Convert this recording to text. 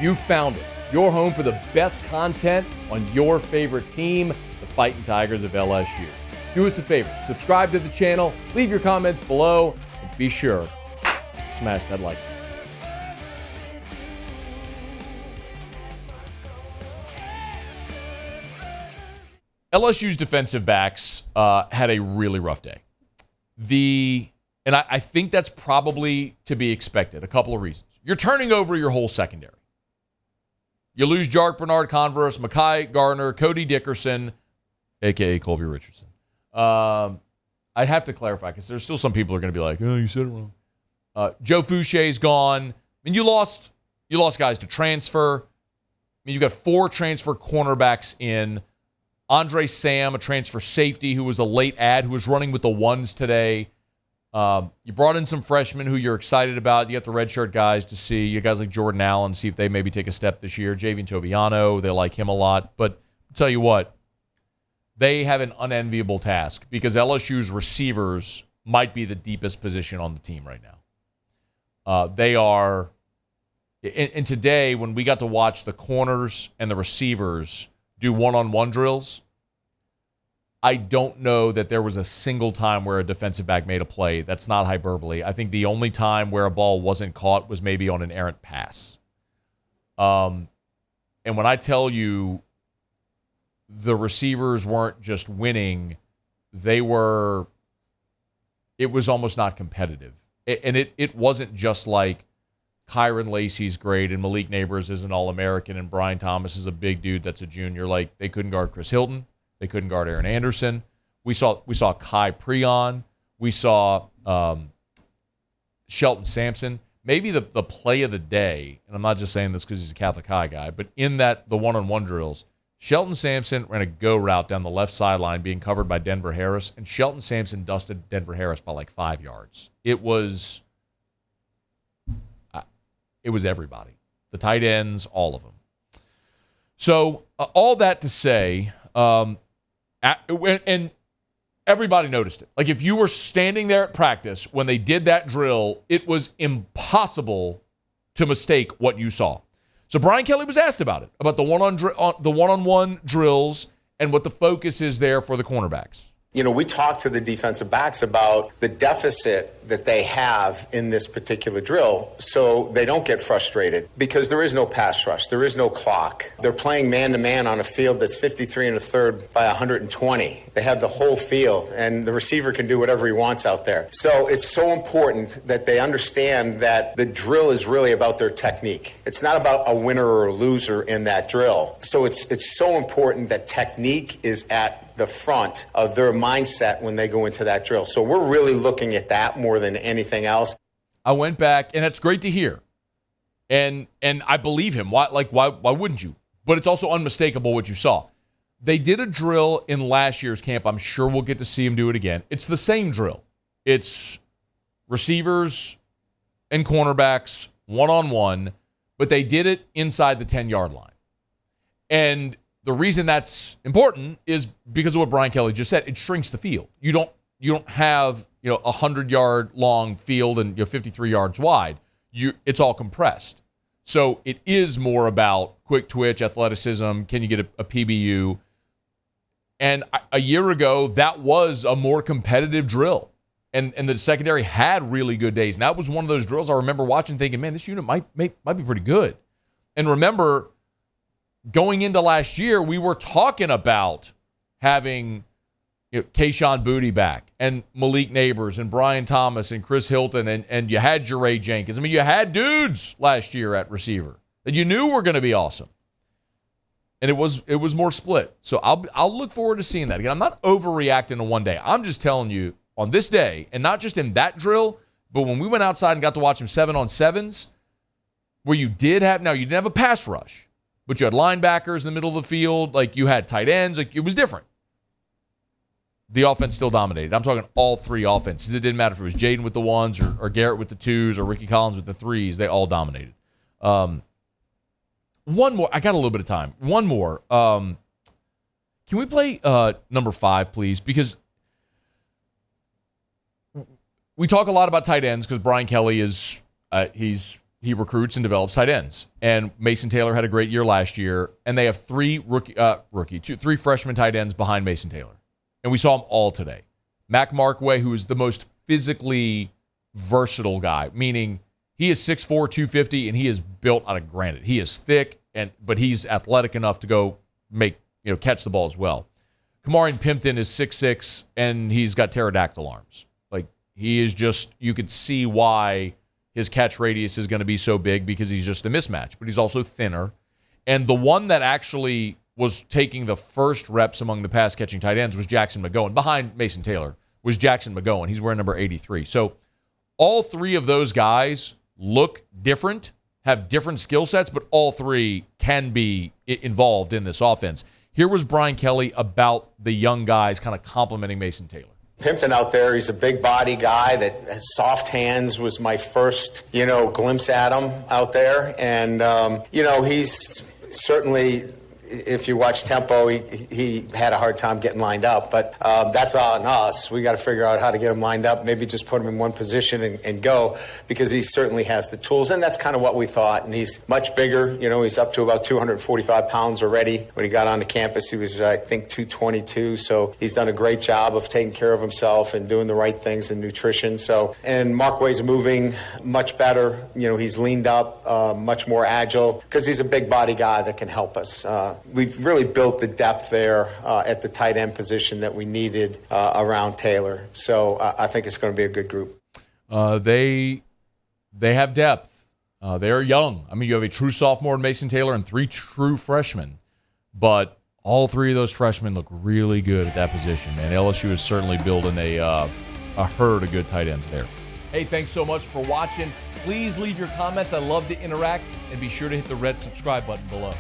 You found it. Your home for the best content on your favorite team, the Fighting Tigers of LSU. Do us a favor, subscribe to the channel, leave your comments below, and be sure to smash that like button. LSU's defensive backs had a really rough day. And I think that's probably to be expected. A couple of reasons. You're turning over your whole secondary. You lose Jark Bernard-Converse, Mekhi Gardner, Cody Dickerson, a.k.a. Colby Richardson. I have to clarify because there's still some people who are going to be like, oh, you said it wrong. Joe Fouche's gone. I mean, you lost guys to transfer. I mean, you've got 4 transfer cornerbacks in. Andre Sam, a transfer safety who was a late add, who was running with the ones today. You brought in some freshmen who you're excited about. You got the redshirt guys to see. You guys like Jordan Allen, see if they maybe take a step this year. Javian Toviano, they like him a lot. But I'll tell you what, they have an unenviable task because LSU's receivers might be the deepest position on the team right now. They are, and today when we got to watch the corners and the receivers do one-on-one drills, I don't know that there was a single time where a defensive back made a play. That's not hyperbole. I think the only time where a ball wasn't caught was maybe on an errant pass. And when I tell you the receivers weren't just winning, it was almost not competitive. And it wasn't just like Kyron Lacey's great and Malik Neighbors is an All-American and Brian Thomas is a big dude that's a junior. Like, they couldn't guard Chris Hilton. They couldn't guard Aaron Anderson. We saw Kai Preon. We saw Shelton Sampson. Maybe the play of the day, and I'm not just saying this because he's a Catholic High guy, but in the one-on-one drills, Shelton Sampson ran a go route down the left sideline being covered by Denver Harris, and Shelton Sampson dusted Denver Harris by like 5 yards. It was everybody. The tight ends, all of them. So all that to say, and everybody noticed it. Like, if you were standing there at practice when they did that drill, it was impossible to mistake what you saw. So Brian Kelly was asked about it, about the one-on-one drills and what the focus is there for the cornerbacks. You know, we talked to the defensive backs about the deficit that they have in this particular drill so they don't get frustrated because there is no pass rush. There is no clock. They're playing man-to-man on a field that's 53 1/3 by 120. They have the whole field, and the receiver can do whatever he wants out there. So it's so important that they understand that the drill is really about their technique. It's not about a winner or a loser in that drill. So it's so important that technique is at the front of their mindset when they go into that drill. So we're really looking at that more than anything else. I went back, and it's great to hear. And I believe him. Why wouldn't you? But it's also unmistakable what you saw. They did a drill in last year's camp. I'm sure we'll get to see him do it again. It's the same drill. It's receivers and cornerbacks one-on-one, but they did it inside the 10-yard line. And the reason that's important is because of what Brian Kelly just said. It shrinks the field. You don't have a 100-yard long field and 53 yards wide. It's all compressed. So it is more about quick twitch, athleticism. Can you get a PBU? And a year ago, that was a more competitive drill. And the secondary had really good days. And that was one of those drills I remember watching thinking, man, this unit might be pretty good. And remember, going into last year, we were talking about having Kayshon Boutte back and Malik Neighbors and Brian Thomas and Chris Hilton and you had Jeray Jenkins. I mean, you had dudes last year at receiver that you knew were going to be awesome. And it was more split. So I'll look forward to seeing that. Again, I'm not overreacting to one day. I'm just telling you on this day, and not just in that drill, but when we went outside and got to watch them 7-on-7s, where you didn't have a pass rush, but you had linebackers in the middle of the field, like you had tight ends, like it was different. The offense still dominated. I'm talking all three offenses. It didn't matter if it was Jaden with the ones or Garrett with the twos or Ricky Collins with the threes. They all dominated. One more. I got a little bit of time. One more. Can we play number 5, please? Because we talk a lot about tight ends because Brian Kelly is he's he recruits and develops tight ends. And Mason Taylor had a great year last year, and they have three freshman tight ends behind Mason Taylor. And we saw them all today. Mac Markway, who is the most physically versatile guy, meaning he is 6'4", 250, and he is built out of granite. He is thick, but he's athletic enough to go catch the ball as well. Kamarian Pimpton is 6'6", and he's got pterodactyl arms. Like, he is just, you could see why his catch radius is going to be so big, because he's just a mismatch, but he's also thinner. And the one that actually was taking the first reps among the pass-catching tight ends was Jackson McGowan. Behind Mason Taylor was Jackson McGowan. He's wearing number 83. So all three of those guys look different, have different skill sets, but all three can be involved in this offense. Here was Brian Kelly about the young guys kind of complimenting Mason Taylor. Pimpton out there, he's a big body guy that has soft hands, was my first, glimpse at him out there. And, he's certainly, if you watch tempo, he had a hard time getting lined up. But that's on us. We got to figure out how to get him lined up, maybe just put him in one position and go, because he certainly has the tools. And that's kind of what we thought. And he's much bigger. He's up to about 245 pounds already. When he got onto campus, he was, I think, 222. So he's done a great job of taking care of himself and doing the right things in nutrition. And Markway's moving much better. He's leaned up, much more agile, because he's a big body guy that can help us. We've really built the depth there at the tight end position that we needed around Taylor. So I think it's going to be a good group. They have depth. They are young. I mean, you have a true sophomore in Mason Taylor and three true freshmen. But all three of those freshmen look really good at that position, man. LSU is certainly building a herd of good tight ends there. Hey, thanks so much for watching. Please leave your comments. I love to interact. And be sure to hit the red subscribe button below.